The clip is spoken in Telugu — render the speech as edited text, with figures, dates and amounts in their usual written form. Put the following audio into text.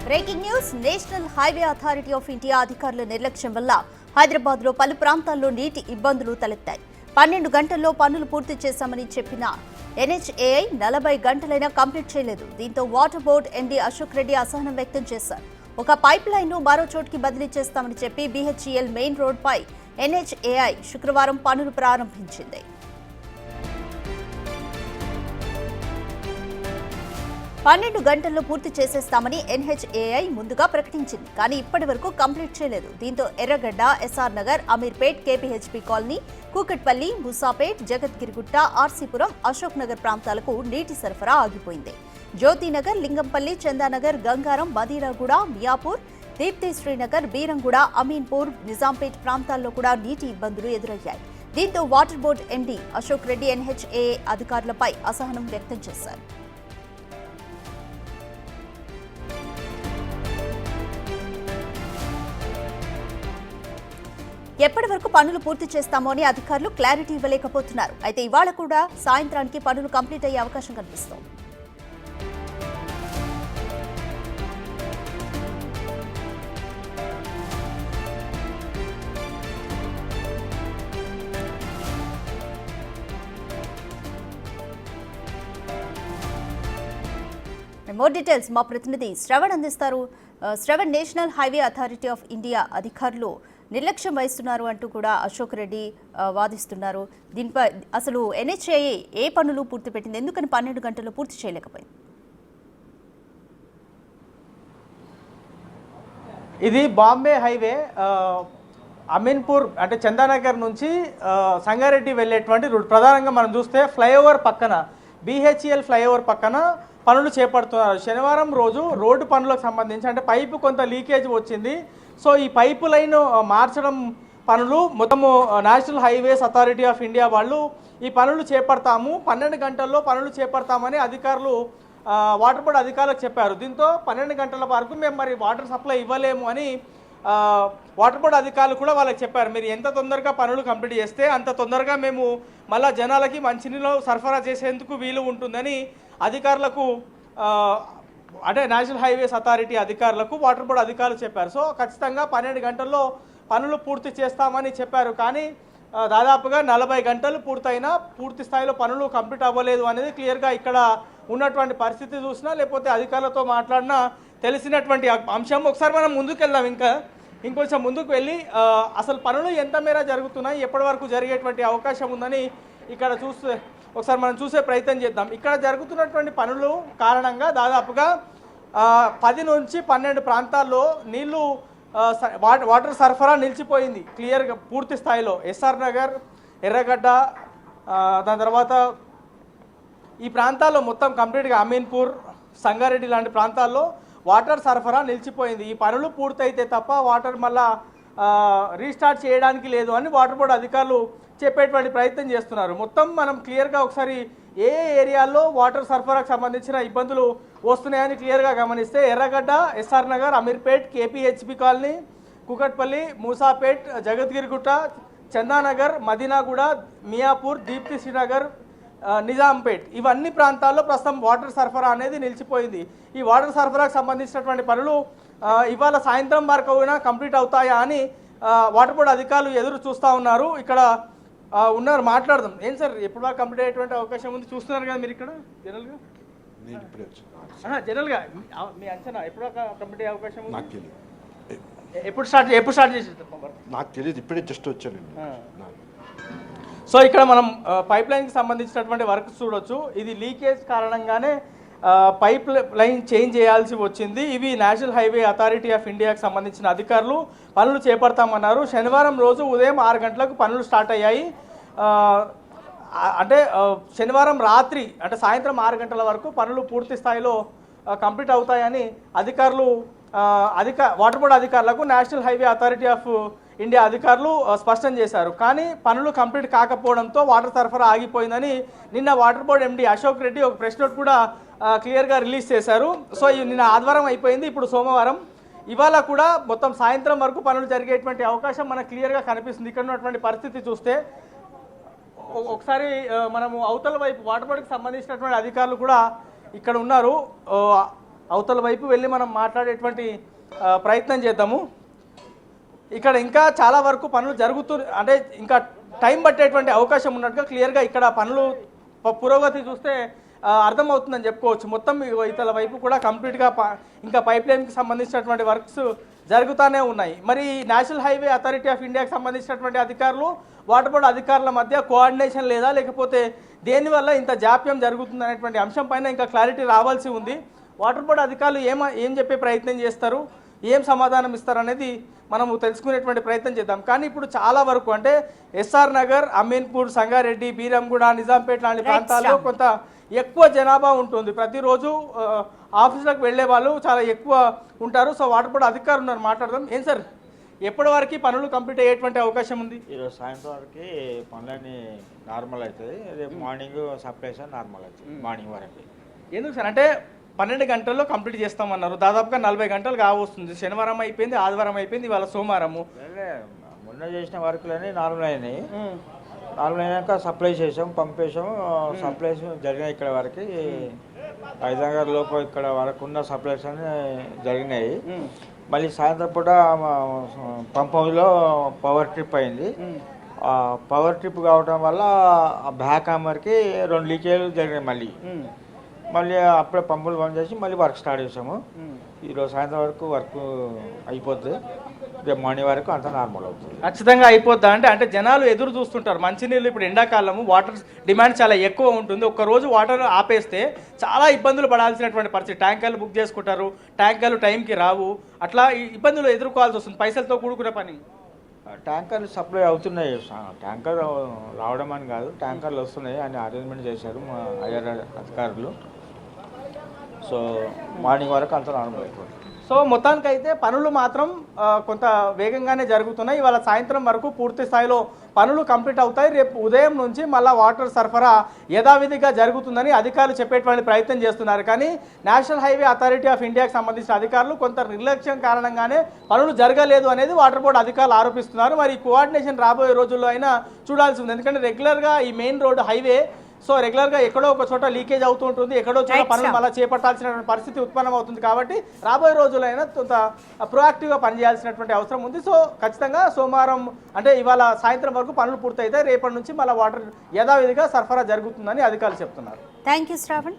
Breaking news. National highway authority of India అధికారుల నిర్లక్ష్యం వల్ల హైదరాబాద్ లో పలు ప్రాంతాల్లో నీటి ఇబ్బందులు తలెత్తాయి. 12 గంటల్లో పనులు పూర్తి చేశామని చెప్పిన NHAI 40 గంటలైనా కంప్లీట్ చేయలేదు. దీంతో water board MD Ashok Reddy అసహనం వ్యక్తం చేశారు. ఒక పైప్ లైన్ ను మరో చోటికి బదిలీ చేస్తామని చెప్పి BHEL మెయిన్ రోడ్ పై NHAI శుక్రవారం పనులు ప్రారంభించింది. 12 గంటల్లో పూర్తి చేసేస్తామని NHAI ముందుగా ప్రకటించింది. కానీ ఇప్పటి వరకు కంప్లీట్ చేయలేదు. దీంతో ఎర్రగడ్డ, SR Nagar, Ameerpet, KPHP colony, Kukatpally, Moosapet, Jagadgirigutta, RC Puram, Ashok Nagar ప్రాంతాలకు నీటి సరఫరా ఆగిపోయింది. జ్యోతినగర్, లింగంపల్లి, చందానగర్, గంగారం, మదీనాగూడ, మియాపూర్, దీప్తి శ్రీనగర్, బీరంగూడ, అమీన్పూర్, నిజాంపేట్ ప్రాంతాల్లో కూడా నీటి ఇబ్బందులు ఎదురయ్యాయి. దీంతో water board MD Ashok Reddy NHAI అధికారులపై అసహనం వ్యక్తం చేశారు. ఎప్పటి వరకు పనులు పూర్తి చేస్తామో అని అధికారులు క్లారిటీ ఇవ్వలేకపోతున్నారు. అయితే ఇవాళ కూడా సాయంత్రానికి పనులు కంప్లీట్ అయ్యే అవకాశం కనిపిస్తోంది. మోర్ డీటెయిల్స్ మా ప్రతినిధి శ్రవణ్ అందిస్తారు. Shravan, national highway authority of India అధికారులు నిర్లక్ష్యం వహిస్తున్నారు అంటూ కూడా అశోక్ రెడ్డి వాదిస్తున్నారు. దీనిపై అసలు NHAI ఏ పనులు పూర్తి పెట్టింది? ఎందుకని 12 గంటల్లో పూర్తి చేయలేకపోయింది? ఇది బాంబే హైవే అమీన్పూర్ అంటే చందానగర్ నుంచి సంగారెడ్డి వెళ్ళేటువంటి రూట్. ప్రధానంగా మనం చూస్తే ఫ్లైఓవర్ పక్కన BHEL ఫ్లైఓవర్ పక్కన పనులు చేపడుతున్నారు. శనివారం రోజు రోడ్డు పనులకు సంబంధించి అంటే పైపు కొంత లీకేజ్ వచ్చింది. సో ఈ పైపు లైన్ మార్చడం పనులు మొత్తము national highways authority of India వాళ్ళు ఈ పనులు చేపడతాము, 12 గంటల్లో పనులు చేపడతామని అధికారులు వాటర్ బోర్డు అధికారులకు చెప్పారు. దీంతో 12 గంటల వరకు మేము మరి వాటర్ సప్లై ఇవ్వలేము అని వాటర్ బోర్డు అధికారులు కూడా వాళ్ళకి చెప్పారు. మీరు ఎంత తొందరగా పనులు కంప్లీట్ చేస్తే అంత తొందరగా మేము మళ్ళీ జనాలకి మంచినీళ్ళు సరఫరా చేసేందుకు వీలు ఉంటుందని అధికారులకు అంటే నేషనల్ హైవేస్ అథారిటీ అధికారులకు వాటర్ బోర్డు అధికారులు చెప్పారు. సో ఖచ్చితంగా 12 గంటల్లో పనులు పూర్తి చేస్తామని చెప్పారు. కానీ దాదాపుగా 40 గంటలు పూర్తయినా పూర్తి స్థాయిలో పనులు కంప్లీట్ అవ్వలేదు అనేది క్లియర్గా ఇక్కడ ఉన్నటువంటి పరిస్థితి చూసినా లేకపోతే అధికారులతో మాట్లాడినా తెలిసినటువంటి అంశం. ఒకసారి మనం ముందుకు వెళ్దాం, ఇంకొంచెం ముందుకు వెళ్ళి అసలు పనులు ఎంత మేర జరుగుతున్నాయి, ఎప్పటి వరకు జరిగేటువంటి అవకాశం ఉందని ఇక్కడ ఒకసారి మనం చూసే ప్రయత్నం చేద్దాం. ఇక్కడ జరుగుతున్నటువంటి పనులు కారణంగా దాదాపుగా 10 నుంచి 12 ప్రాంతాల్లో నీళ్లు వాటర్ సరఫరా నిలిచిపోయింది క్లియర్గా పూర్తి స్థాయిలో. SR నగర్, ఎర్రగడ్డ, దాని తర్వాత ఈ ప్రాంతాల్లో మొత్తం కంప్లీట్గా అమీన్పూర్, సంగారెడ్డి లాంటి ప్రాంతాల్లో వాటర్ సరఫరా నిలిచిపోయింది. ఈ పనులు పూర్తయితే తప్ప వాటర్ మళ్ళా రీస్టార్ట్ చేయడానికి లేదు అని వాటర్ బోర్డు అధికారులు చెప్పేటువంటి ప్రయత్నం చేస్తున్నారు. మొత్తం మనం క్లియర్గా ఒకసారి ఏ ఏరియాల్లో వాటర్ సరఫరాకు సంబంధించిన ఇబ్బందులు వస్తున్నాయని క్లియర్గా గమనిస్తే Erragadda, SR Nagar, Ameerpet, KPHP colony, Kukatpally, Moosapet, Jagadgirigutta, Chandanagar, Madinaguda, Miyapur, Deepthi Srinagar, Nizampet ఇవన్నీ ప్రాంతాల్లో ప్రస్తుతం వాటర్ సరఫరా అనేది నిలిచిపోయింది. ఈ వాటర్ సరఫరాకు సంబంధించినటువంటి పనులు ఇవాళ సాయంత్రం వరకు అయినా కంప్లీట్ అవుతాయా అని వాటర్ బోర్డు అధికారులు ఎదురు చూస్తూ ఉన్నారు. ఇక్కడ ఉన్నారు, మాట్లాడదాం. ఏం సార్, ఎప్పుడు వరకు కంప్లీట్ అయ్యేటువంటి అవకాశం ఉంది? చూస్తున్నారు కదా మీరు ఇక్కడ జనరల్గా మీ అంచనా ఎప్పుడు కంప్లీట్ అయ్యే అవకాశం ఉంది? ఎప్పుడు స్టార్ట్ చేసి నాకు తెలియదు, ఇప్పుడే జస్ట్ వచ్చానండి. సో ఇక్కడ మనం పైప్ లైన్కి సంబంధించినటువంటి వర్క్ చూడొచ్చు. ఇది లీకేజ్ కారణంగానే పైప్ లైన్ చేంజ్ చేయాల్సి వచ్చింది. ఇవి నేషనల్ హైవే అథారిటీ ఆఫ్ ఇండియాకి సంబంధించిన అధికారులు పనులు చేపడతామన్నారు. శనివారం రోజు ఉదయం 6 గంటలకు పనులు స్టార్ట్ అయ్యాయి. అంటే శనివారం రాత్రి అంటే సాయంత్రం 6 గంటల వరకు పనులు పూర్తి స్థాయిలో కంప్లీట్ అవుతాయని అధికారులు వాటర్ బోర్డు అధికారులకు national highway authority of India అధికారులు స్పష్టం చేశారు. కానీ పనులు కంప్లీట్ కాకపోవడంతో వాటర్ సరఫరా ఆగిపోయిందని నిన్న water board MD Ashok Reddy ఒక ప్రెస్ నోట్ కూడా క్లియర్గా రిలీజ్ చేశారు. సో నిన్న ఆదివారం అయిపోయింది, ఇప్పుడు సోమవారం. ఇవాళ కూడా మొత్తం సాయంత్రం వరకు పనులు జరిగేటువంటి అవకాశం మనకు క్లియర్గా కనిపిస్తుంది. ఇక్కడ ఉన్నటువంటి పరిస్థితి చూస్తే ఒకసారి మనము అవతల వైపు వాటర్ బోర్డుకి సంబంధించినటువంటి అధికారులు కూడా ఇక్కడ ఉన్నారు. అవతల వైపు వెళ్ళి మనం మాట్లాడేటువంటి ప్రయత్నం చేద్దాము. ఇక్కడ ఇంకా చాలా వరకు పనులు అంటే ఇంకా టైం పట్టేటువంటి అవకాశం ఉన్నట్టుగా క్లియర్గా ఇక్కడ పనులు పురోగతి చూస్తే అర్థమవుతుందని చెప్పుకోవచ్చు. మొత్తం ఇతర వైపు కూడా కంప్లీట్గా ఇంకా పైప్ లైన్కి సంబంధించినటువంటి వర్క్స్ జరుగుతూనే ఉన్నాయి. మరి నేషనల్ హైవే అథారిటీ ఆఫ్ ఇండియాకి సంబంధించినటువంటి అధికారులు వాటర్ బోర్డు అధికారుల మధ్య కోఆర్డినేషన్ లేదా, లేకపోతే దేనివల్ల ఇంత జాప్యం జరుగుతుంది అనేటువంటి అంశం పైన ఇంకా క్లారిటీ రావాల్సి ఉంది. వాటర్ బోర్డు అధికారులు ఏం చెప్పే ప్రయత్నం చేస్తారు, ఏం సమాధానం ఇస్తారు అనేది మనము తెలుసుకునేటువంటి ప్రయత్నం చేద్దాం. కానీ ఇప్పుడు చాలా వరకు అంటే ఎస్ఆర్ నగర్, అమీన్పూర్, సంగారెడ్డి, బీరంగూడ, నిజాంపేట లాంటి ప్రాంతాల్లో కొంత ఎక్కువ జనాభా ఉంటుంది. ప్రతిరోజు ఆఫీసులకు వెళ్ళే వాళ్ళు చాలా ఎక్కువ ఉంటారు. సో వాటర్ బోర్డు అధికారులు ఉన్నారు, మాట్లాడదాం. ఏం సార్, ఎప్పటి వరకు పనులు కంప్లీట్ అయ్యేటువంటి అవకాశం ఉంది? ఈరోజు సాయంత్రం వరకు పనులన్నీ నార్మల్ అవుతుంది. రేపు మార్నింగ్ సప్లైస్ నార్మల్ అవుతుంది మార్నింగ్ వరకు. ఎందుకు సార్ అంటే 12 గంటల్లో కంప్లీట్ చేస్తామన్నారు, దాదాపుగా 40 గంటలు కావస్తుంది. శనివారం అయిపోయింది, ఆదివారం అయిపోయింది, ఇవాళ సోమవారము. మొన్న చేసిన వర్కులన్నీ నార్మల్ అయినాయి. నార్మల్ అయినాక సప్లై చేసాం, పంపేసాం. సప్లైస్ జరిగినాయి ఇక్కడ వరకు. హైదరాబాద్ లోపల ఇక్కడ వరకు ఉన్న సప్లైస్ అన్నీ జరిగినాయి. మళ్ళీ సాయంత్రం పూట పంప్ హౌస్లో పవర్ ట్రిప్ అయింది. పవర్ ట్రిప్ కావడం వల్ల బ్యాక్ హామర్కి 2 లీకేజీలు జరిగినాయి. మళ్ళీ అప్పుడే పంపులు బంద్ చేసి మళ్ళీ వర్క్ స్టార్ట్ చేసాము. ఈరోజు సాయంత్రం వరకు వర్క్ అయిపోద్ది. రేపు మార్నింగ్ వరకు అంతా నార్మల్ అవుతుంది. ఖచ్చితంగా అయిపోద్దా అంటే జనాలు ఎదురు చూస్తుంటారు. మంచినీళ్ళు ఇప్పుడు ఎండాకాలము వాటర్ డిమాండ్ చాలా ఎక్కువ ఉంటుంది. ఒక్కరోజు వాటర్ ఆపేస్తే చాలా ఇబ్బందులు పడాల్సినటువంటి పరిస్థితి. ట్యాంకర్లు బుక్ చేసుకుంటారు, ట్యాంకర్లు టైంకి రావు, అట్లా ఇబ్బందులు ఎదుర్కోవాల్సి వస్తుంది. పైసలతో కూడుకునే పని. ట్యాంకర్లు సప్లై అవుతున్నాయి. ట్యాంకర్ రావడం అని కాదు, ట్యాంకర్లు వస్తున్నాయి అని అరేంజ్మెంట్ చేశారు మా ఐఆర్ అధికారులు. సో మార్నింగ్ వరకు అంతా నార్మల్ అయిపోతుంది. సో మొత్తానికైతే పనులు మాత్రం కొంత వేగంగానే జరుగుతున్నాయి. ఇవాళ సాయంత్రం వరకు పూర్తి స్థాయిలో పనులు కంప్లీట్ అవుతాయి. రేపు ఉదయం నుంచి మళ్ళీ వాటర్ సరఫరా యథావిధిగా జరుగుతుందని అధికారులు చెప్పేటువంటి ప్రయత్నం చేస్తున్నారు. కానీ నేషనల్ హైవే అథారిటీ ఆఫ్ ఇండియాకి సంబంధించిన అధికారులు కొంత నిర్లక్ష్యం కారణంగానే పనులు జరగలేదు అనేది వాటర్ బోర్డు అధికారులు ఆరోపిస్తున్నారు. మరి కోఆర్డినేషన్ రాబోయే రోజుల్లో అయినా చూడాల్సి ఉంది. ఎందుకంటే రెగ్యులర్గా ఈ మెయిన్ రోడ్ హైవే సో రెగ్యులర్గా ఎక్కడో ఒక చోట లీకేజ్ అవుతూ ఉంటుంది, ఎక్కడో చోట పనులు మళ్ళీ చేపట్టాల్సిన పరిస్థితి ఉత్పన్నం అవుతుంది. కాబట్టి రాబోయే రోజులైనా కొంత ప్రొయాక్టివ్గా పనిచేయాల్సినటువంటి అవసరం ఉంది. సో ఖచ్చితంగా సోమవారం అంటే ఇవాళ సాయంత్రం వరకు పనులు పూర్తయితే రేపటి నుంచి మళ్ళీ వాటర్ యథావిధిగా సరఫరా జరుగుతుందని అధికారులు చెప్తున్నారు. Thank you Shravan.